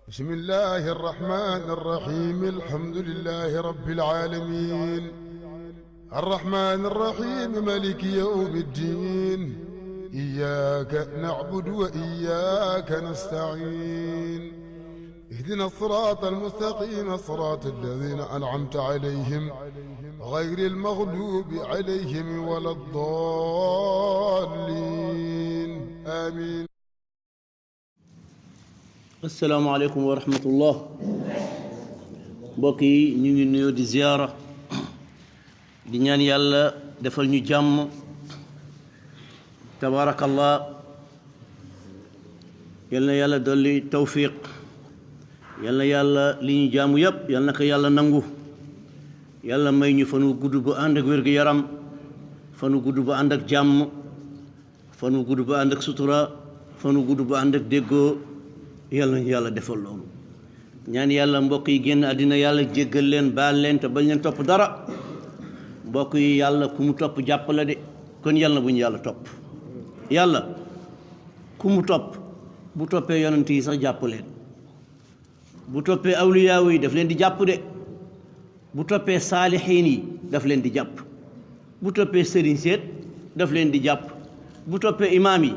بسم الله الرحمن الرحيم الحمد لله رب العالمين الرحمن الرحيم مالك يوم الدين إياك نعبد وإياك نستعين اهدنا الصراط المستقيم صراط الذين أنعمت عليهم غير المغلوب عليهم ولا الضالين آمين. asalaamaaleykum wa rahmatullah mbokk yi ñu ngi nuyoo di ziyaara di ñaan yàlla defal ñu jàmm tabaarakallah yal na yàlla dolli tawfiq yal na yàlla li ñu jaamu yëpp yal na ko yàlla nangu yàlla may ñu fanu gudd bu ànd ak wér-gu-yaram fanu gudd bu ànd ak jàmm fanu gudd bu ànd ak sutura fanu gudd bu ànd ak déggoo yàlla nañu yàlla defal loolu ñaan yàlla mbokk yi génn àddina yàlla jéggal leen baal leen te bañ leen topp dara mbokk yi yàlla ku mu topp jàpp la de kon yàlla bu ñu yàlla topp yàlla ku mu topp bu toppee yonent yi sax jàpp leen bu toppee awliyaaw yi daf leen di jàpp de bu toppee saalixiin yi daf leen di jàpp bu toppee sëriñ seet daf leen di jàpp bu toppee imaam yi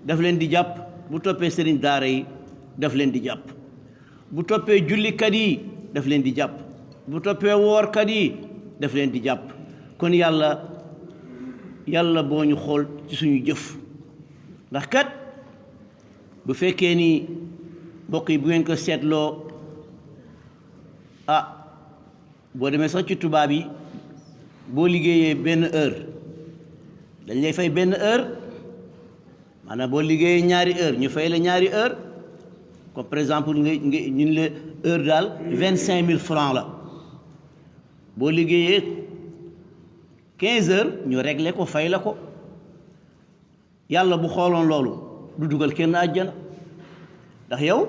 daf leen di jàpp bu toppee sëriñ daara yi daf leen di jàpp bu toppee jullikat yi daf leen di jàpp bu toppee woorkat yi daf leen di jàpp kon yàlla boo ñu xool ci suñu jëf ndax kat bu fekkee ni mbokk yi bu ngeen ko seetloo boo demee sax ci tubaab yi boo liggéeyee benn heure dañ lay fay benn heure maanaam boo liggéeyee ñaari heure ñu fay la ñaari heure comme par exemple ñun la heure daal 25 000 francs la boo liggéeyee 15 heures ñu réglé ko fay la ko yàlla bu xooloon loolu du dugal kenn àjjana ndax yow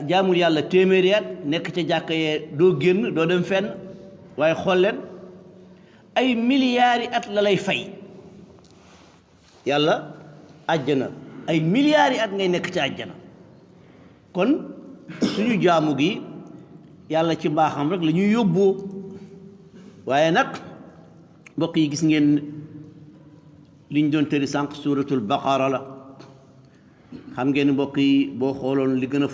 jaamul yàlla téeméeri at nekk ca jàkka yee doo génn doo dem fenn waaye xool leen ay milliards yi at la lay fay yàlla àjjana ay milliards yi at ngay nekk ci àjjana kon suñu jaamu gi yàlla ci baaxam rek la ñuy yóbboo waaye nag mbokk yi gis ngeen liñ doon tëri sànq suuratul baqara la xam ngeen mbokk yi boo xooloon li gën a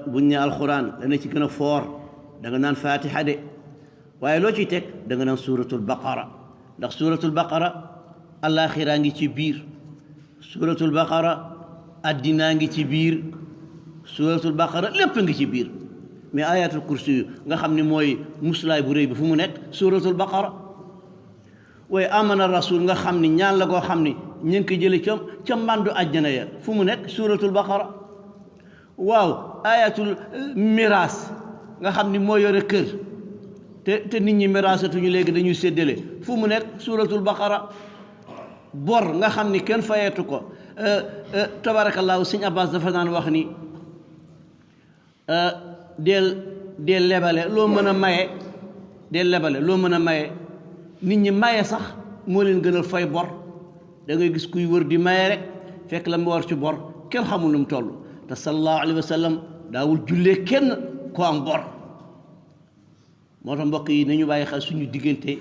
buñ ne alxuraan dana ci gën a foor da nga naan fatiha de waaye loo ciy teg da nga naan suuratul baqara ndax suuratul baqara alaaxiraa ngi ci biir suuratul baqara addinaa ngi ci biir suuratul baqara lépp ngi ci biir mais ayatul kursi yu nga xam ne mooy muslaay bu rëy bi fu mu nekk suuratul baqara waaye amana rasul nga xam ni ñaan la goo xam ni ñu ngi ko jële ca mbandu àjjana ya fu mu nekk suuratul baqara waaw ayatul miraas nga xam ni moo yore kër te nit ñi miraasatuñu léegi dañuy séddale fu mu nekk suuratul baqara bor nga xam ni kenn fayeetu ko tabaarakallaahu sëñ Abbas dafa daan wax ni deel lebale loo mën a maye deel lebale loo mën a maye nit ñi maye sax moo leen gënal fay bor da ngay gis kuy wër di maye rek fekk la mu war ci bor kenn xamul nu mu toll te sallallahu alayhi wa sallam daawul jullee kenn ko am bor moo tax mbokk yi nañu bàyyi xel suñu diggante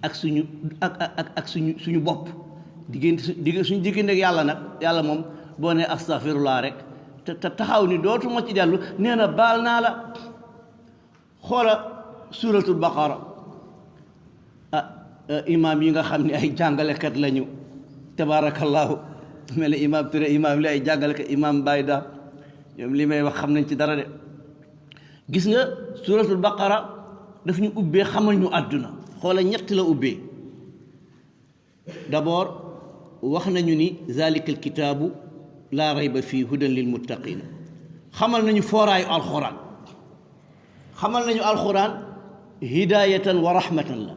ak suñu suñu bopp suñu diggante ak yàlla nag yàlla moom boo nee astaghfirullah rek te taxaw ni dootuma ci dellu nee na baal naa la xoola suuratul baqara imaam yi nga xam ne ay jàngalekat lañu tabarakallahu mel ne imaam Touré imaam li ay jàngalekat imaam Baye Da ñoom li may wax xam nañ ci dara de gis nga suuratul baqara daf ñu ubbee xamal ñu àdduna xoola ñett la ubbee d'abord wax nañu ni zalikal kitaabu laa rayba fii hudan lil muttaqin xamal nañu fooraayu alxuraan xamal nañu alxuraan hidaayatan wa rahmatan la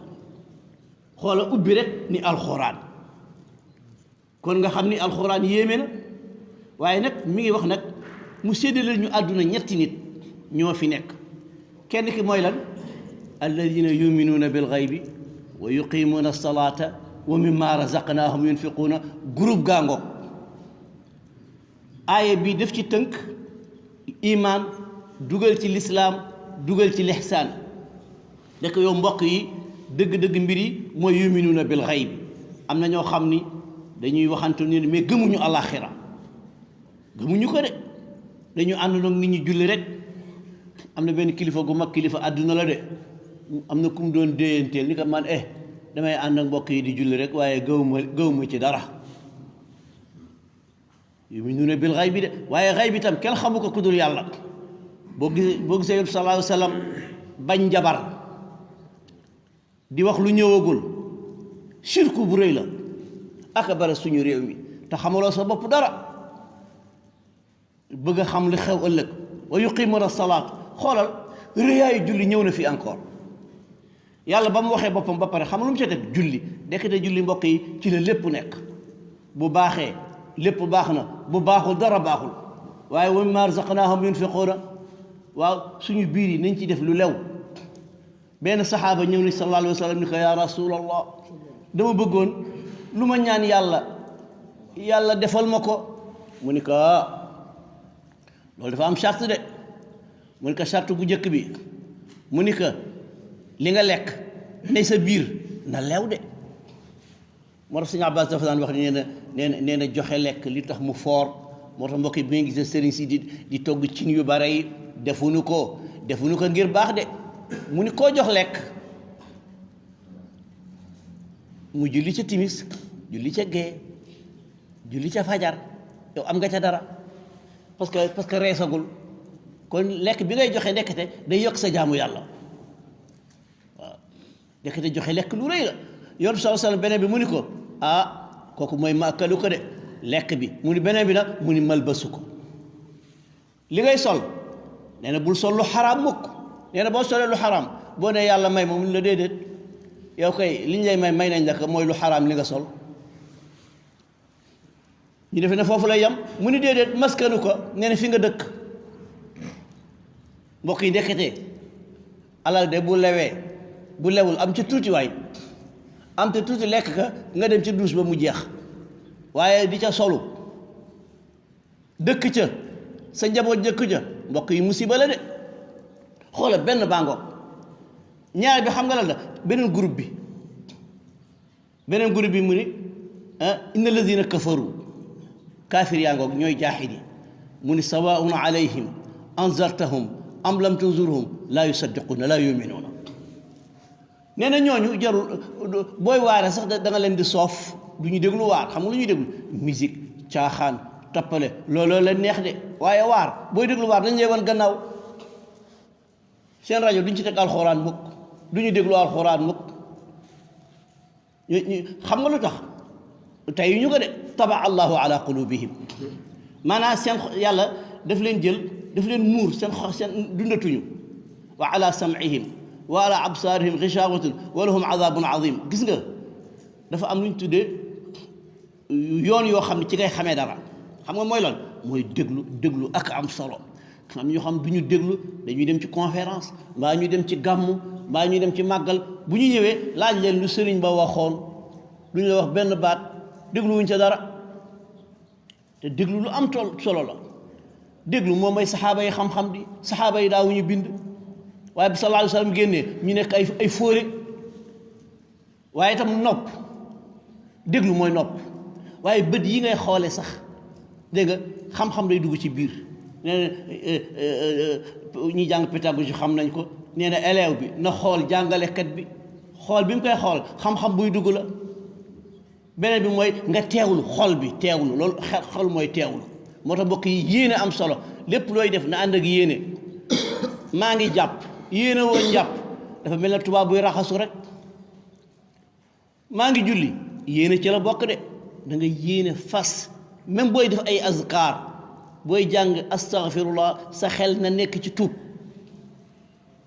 xoola ubbi rek ni alxuraan kon nga xam ni alxuraan yéeme na waaye nag mi ngi wax nag mu séddale ñu àdduna ñetti nit ñoo fi nekk kenn ki mooy lan alladina yuminuuna bil xaybi wa yuqimuuna alsalata wa mimma razaqnahum yunfiquuna groupe gaango aaya bii def ci tënk imaan dugal ci lislaam dugal ci lixsaan dëkk yow mbokk yi dëgg-dëgg mbir yi mooy yuminuuna bil xayb am na ñoo xam ni dañuy waxantu ni mais gëmuñu alaxira gëmuñu ko de dañu ànd nag nit ñi julli rek am na benn kilifa gu mag kilifa àdduna la de am na ku mu doon déyanteel ni ko man damay ànd ak mbokk yi di julli rek waaye gëwuma ci dara yuminuuna bil xayb bi de waaye xayb bi tam kenn xamu ko ku dul yàlla boo gisee yonent sallallahu alayhi wa sallam bañ njabar di wax lu ñëwagul shirku bu rëy la aka bare suñu réew mi te xamaloo sa bopp dara bëgg a xam li xew ëllëg wa yuqimuuna salaat xoolal rëyaayu julli ñëw na fi encore yàlla ba mu waxee boppam ba pare xam lu mu ca teg julli dekkate julli mbokk yi ci la lépp nekk bu baaxee lépp baax na bu baaxul dara baaxul waaye wa mimmaa razaqnaahum yunfiquuna waaw suñu biir yi nañ ci def lu lew benn saxaaba ñëw ni sallallahu alayhi wa sallam ni ko yaa rasulallah dama bëggoon lu ma ñaan yàlla defal ma ko mu ni ko loolu dafa am charte de mu ni ko charte bu njëkk bi mu ni ko li nga lekk ne sa biir na lew de moo tax Sëñ Abbas dafa daan wax nee na joxe lekk li tax mu foor moo tax mbokk yi bi nga gisee sëriñ si di togg cin yu bare yi defuñu ko ngir baax de mu ni koo jox lekk mu julli ca timis julli ca gee julli ca fajar yow am nga ca dara parce que reesagul kon lekk bi ngay joxe ndekkete day yokk sa jaamu yàlla waaw ndekkete joxe lekk lu rëy la yoon sallallahu alayhi wasallam beneen bi mu ni ko kooku mooy màkkalu ko de lekk bi mu ni beneen bi nag mu ni malbasu ko li ngay sol nee na bul sol lu xaraam mukk nee na boo solee lu xaraam boo nee yàlla may moom la déedéet yow koy li ñu lay may nañ la ko mooy lu xaraam li nga sol ñu defe ne foofu lay yam mu ni déedéet maskanu ko nee na fi nga dëkk mbokk yi ndekkete alal de bu lewul am ci tuuti waay am te tuuti lekk ka nga dem ci douche ba mu jeex waaye di ca solu dëkk ca sa njaboot jëkk ca mbokk yi musiba la de xoola benn bàngoog ñaar bi xam nga lan la beneen groupe bi mu ni inna alladina kafaru kaafir yaa ngoog ñooy jaaxid yi mu ni sawaun alayhim anzartahum am lam tunzurhum laa yusaddiquuna laa yuminuuna nee na ñooñu jarul booy waare sax da nga leen di soof du ñu déglu waar xam nga lu ñuy déglu musique caaxaan tappale looloo leen neex de waaye waar booy déglu waar dañ lay wan gannaaw seen rajo duñ ci teg alxuraan mukk du ñu déglu alxuraan mukk xam nga lu tax tey ñu ko de taba allahu ala qulubihim maanaam seen yàlla daf leen muur seen dundatuñu wa ala sam'ihim wa ala absaarihim ghishawatun wa lahum adabun azim gis nga dafa am lu ñu tuddee yoon yoo xam ne ci ngay xamee dara xam nga mooy lan mooy déglu ak am solo am ñoo xam du ñu déglu dañuy dem ci conférence mbaa ñu dem ci gàmmu mbaa ñu dem ci màggal bu ñu ñëwee laaj leen lu sëriñ ba waxoon duñu la wax benn baat dégluwuñ ca dara te déglu lu am solo la déglu moom mooy saxaaba yi xam-xam di saxaaba yi daawuñu bind waaye bi sallallahu alayhi wa sallam génnee ñu nekk ay fóore waaye itam nopp déglu mooy nopp waaye bët yi ngay xoole sax dégg nga xam-xam day dugg ci biir nee na ñi jàng pédagogie xam nañ ko nee na élève bi na xool jàngalekat bi xool bi mu koy xool xam-xam buy dugg la beneen bi mooy nga teewlu xol bi teewlu loolu xol mooy teewlu moo tax mbokk yi yéene am solo lépp looy def na ànd ak yéene maa ngi jàpp yéene woo njàpp dafa mel ne tubaab buy raxasu rek maa ngi julli yéene ci la bokk de da nga yéene fas même booy def ay azkar booy jàng astaghfirullah sa xel na nekk ci tuub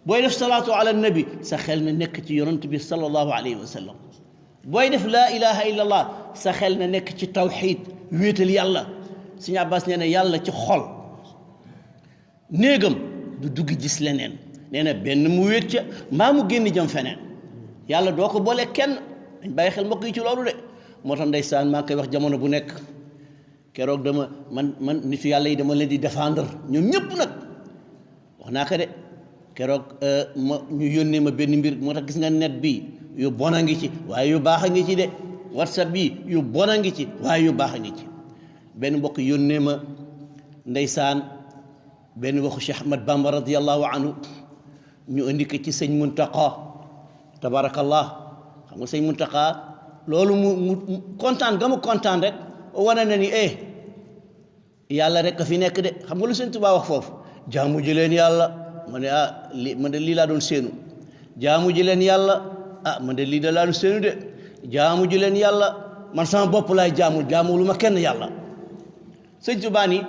booy def salaatu ala nabi sa xel na nekk ci yonent bi sallallahu alayhi wa sallam booy def laa ilaha illa allah sa xel na nekk ci tawxid wéetal yàlla Sëñ Abbas nee na yàlla ci xol néegam du dugg gis leneen nee na benn mu wéet ca mbaa mu génn jëm feneen yàlla doo ko boole kenn dañ bàyyi xel mbokk yi ci loolu de moo tax ndeysaan maa ngi koy wax jamono bu nekk keroog dama man nitu yàlla yi dama leen di défendre ñoom ñëpp nag wax naa ko de keroog ñu yónnee ma benn mbir moo tax gis nga net bi yu bon a ngi ci waaye yu baax a ngi ci de whatsapp bi yu bon a ngi ci waaye yu baax a ngi ci benn mbokk yónnee ma ndeysaan benn waxu Cheikh Ahmad Bamba radiyallahu anhu ñu indi ko ci sëñ Muntaqa tabarakallah xam nga sëñ Muntaqa loolu mu kontaan ga mu kontaan rek wane na ni yàlla rek a fi nekk de xam nga lu sëñ Tuubaa wax foofu jaamu ji leen yàlla ma ne man de lii laa doon séenu jaamu ji leen yàlla man de lii da laa doon séenu de jaamu ji leen yàlla man sama bopp laay jaamu lu ma kenn yàlla sëñ Tuubaa ni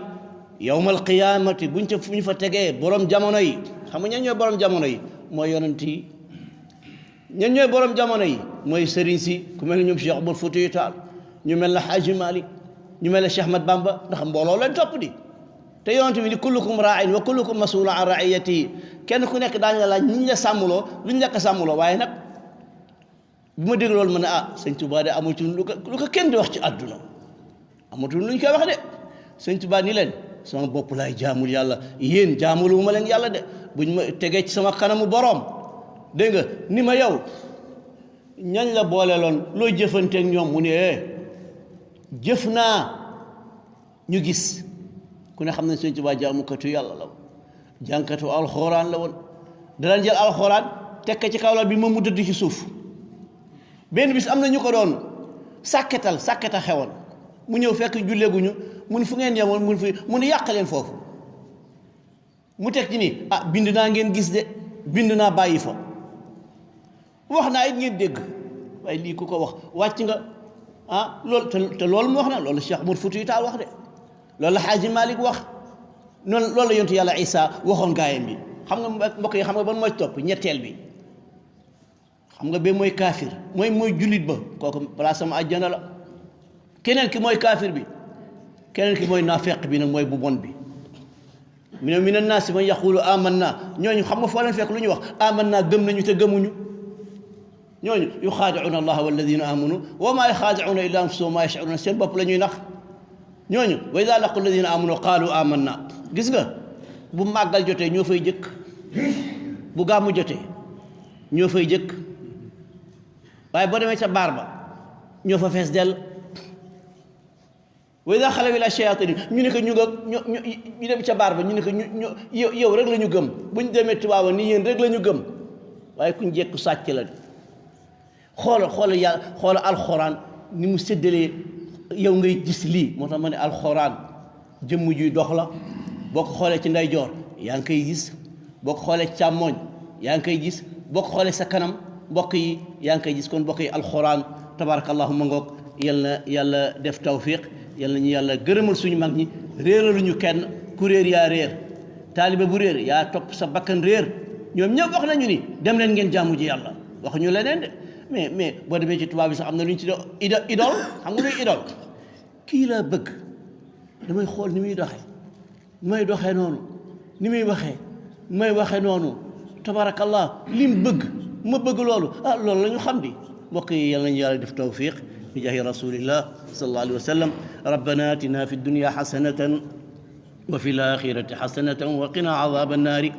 yawmal qiyaamati buñ ca fu ñu fa tegee borom jamono yi xam nga ñan ñooy borom jamono yi mooy yonent yi ñan ñooy borom jamono yi mooy sëriñ si ku mel ne ñoom Cheikh Umar Fuutiyu Taal ñu mel ne Xaaji Maalik ñu mel ne Cheikh Ahmad Bamba ndax mbooloo leen topp di te yonent bi ni kullukum raa'in wa kullukum mas'uulun an ra'iyyatihi kenn ku nekk daañu la laaj ñu la sàmmuloo lu ñu la ko sàmmuloo waaye nag bu ma dégg loolu ma ne sëñ Tuubaa de amatul lu ko kenn di wax ci àdduna amatul lu ñu koy wax de sëñ Tuubaa ni leen sama bopp laay jaamul yàlla yéen jaamulu ma leen yàlla de buñ ma tegee ci sama kanamu boroom dégg nga ni ma yow ñañ la boole loon loo jëfanteeg ñoom mu ne jëf naa ñu gis ku ne xam ne sëñ Tuubaa jaamukatu yàlla la woon jànkatu alxuraan la woon danañ jël alxuraan tekk ci kaw la bi moom mu dëdd ci suuf benn bis am na ñu ko doon sàkketa xewoon mu ñëw fekk julleeguñu mun fu ngeen yemoon mun yàq leen foofu mu teg ci ni bind naa ngeen gis de bind naa bàyyi fa wax naa it ngeen dégg waaye lii ku ko wax wàcc nga loolu te loolu mu wax na loolu Cheikh Umar Fuutiyu Taal wax de loolu la Xaaji Maalik wax noonu loolu la yontu yàlla Isaa waxoon gaayam bi xam nga mbokk yi xam nga ban mooy topp ñetteel bi xam nga ba mooy kaafir mooy jullit ba kooku place sama àjjana la keneen ki mooy kaafir bi keneen ki mooy naafeq bi nag mooy bu bon bi mina naasi man yaqulu amanna ñooñu xam nga foo leen fekk lu ñu wax amanna gëm nañu te gëmuñu ñooñu yuxaadicuuna allaha walladina amanu wa maa yuxaadicuuna illa anfusahum wa maa yashcuruuna seen bopp la ñuy nax ñooñu wa ida laqu alladina amanu qaalu amanna gis nga bu màggal jotee ñoo fay jëkk bu gàmmu jotee ñoo fay jëkk waaye boo demee ca baar ba ñoo fa fees dell wa ida xalaw ila shayaatini ñu ne ko ñu dem ca baar ba ñu ne ko yow rek la ñu gëm bu ñu demee Tiwaawa ni yéen rek la ñu gëm waaye kuñ jekku sàcc la xoolal yàlla xoolal alxuraan ni mu séddalee yow ngay gis lii moo tax ma ne alxuraan jëmm juy dox la boo ko xoolee ci ndeyjoor yaa ngi koy gis boo ko xoolee ci càmmooñ yaa ngi koy gis boo ko xoolee sa kanam mbokk yi yaa ngi koy gis kon mbokk yi alxuraan tabarakallahu ma ngoog yal na yàlla def tawfiq yal na ñu yàlla gërëmal suñu mag ñi réeraluñu kenn ku réer yaa réer taaliba bu réer yaa topp sa bakkan réer ñoom ñëpp wax nañu ni dem leen ngeen jaamu ji yàlla waxuñu leneen de mais boo demee ci tubaab bi sax am na lu ñu ci idole xam nga luy idole kii laa bëgg damay xool ni muy doxee may doxee noonu ni muy waxee noonu tabarakallah li mu bëgg ma bëgg loolu loolu la ñu xam di mbokk yi yal nañu yàlla def tawfiq bi jaahi rasulillah sallallahu alayhi wa sallam rabbana atina fi dunya hasanatan wa fi l-akhirati hasanatan wa qina adhaba an-nari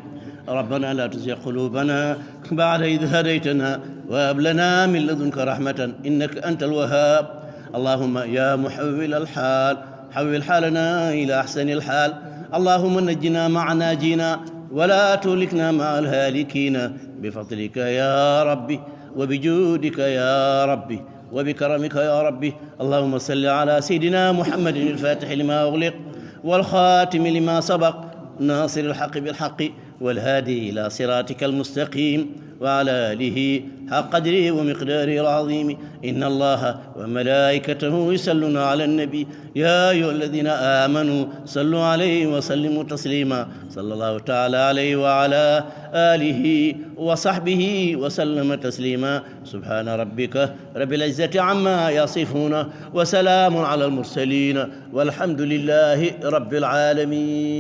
ربنا لا تزغ قلوبنا بعد إذ هديتنا وهب لنا من لدنك رحمة إنك أنت الوهاب اللهم يا محول الحال حول حالنا إلى أحسن الحال اللهم نجنا مع ناجينا ولا تهلكنا مع الهالكين بفضلك يا ربي وبجودك يا ربي وبكرمك يا ربي اللهم صل على سيدنا محمد الفاتح لما أغلق والخاتم لما سبق ناصر الحق بالحق والهادي إلى صراطك المستقيم وعلى آله حق قدره ومقداره العظيم إن الله وملائكته يصلون على النبي يا أيها الذين آمنوا صلوا عليه وسلموا تسليما صلى الله تعالى عليه وعلى آله وصحبه وسلم تسليما سبحان ربك رب العزة عما يصفون وسلام على المرسلين والحمد لله رب العالمين.